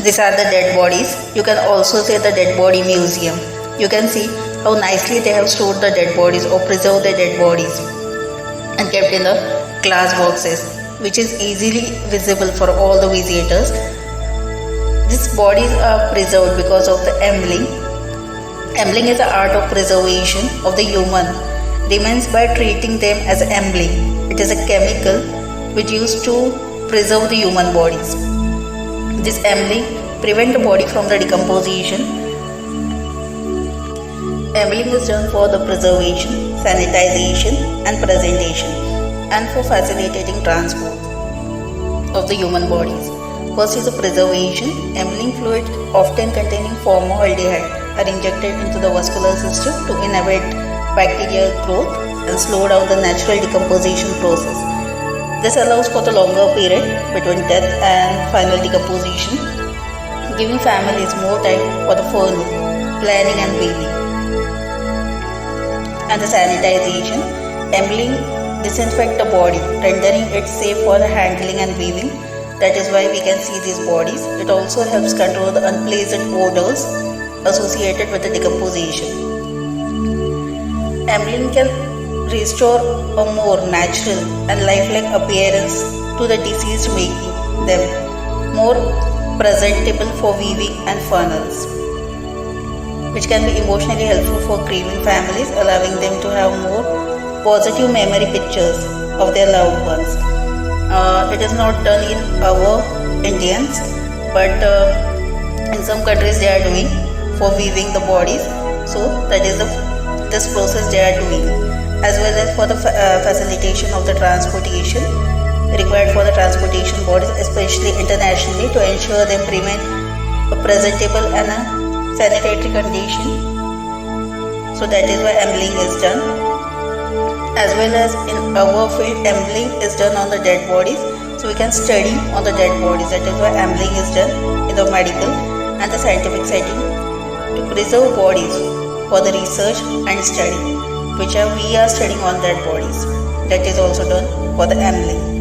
These are the dead bodies. You can also see the dead body museum. You can see how nicely they have stored the dead bodies or preserved the dead bodies and kept in the glass boxes, which is easily visible for all the visitors. These bodies are preserved because of the ambling. Ambling is the art of preservation of the human remains by treating them as ambling. It is a chemical which used to preserve the human bodies. This ambling prevents the body from the decomposition. Ambling is done for the preservation, sanitization and presentation and for facilitating transport of the human bodies. First is the preservation. Ambling fluid often containing formaldehyde are injected into the vascular system to inhibit bacterial growth and slow down the natural decomposition process. This allows for the longer period between death and final decomposition, giving families more time for the furlough, planning and bathing. And the sanitization. Ambling disinfect the body, rendering it safe for the handling and bathing. That is why we can see these bodies. It also helps control the unpleasant odors associated with the decomposition. Ambling can restore a more natural and lifelike appearance to the deceased, making them more presentable for weaving and funerals, which can be emotionally helpful for grieving families, allowing them to have more positive memory pictures of their loved ones. It is not done in our Indians, but in some countries they are doing for weaving the bodies. So that is this process they are doing, as well as for the facilitation of the transportation required for the transportation bodies, especially internationally, to ensure them remain a presentable and a sanitary condition. So that is why ambling is done. As well as in our field, ambling is done on the dead bodies, so we can study on the dead bodies. That is why ambling is done in the medical and the scientific setting to preserve bodies for the research and study, which we are studying on dead bodies. That is also done for the ambling.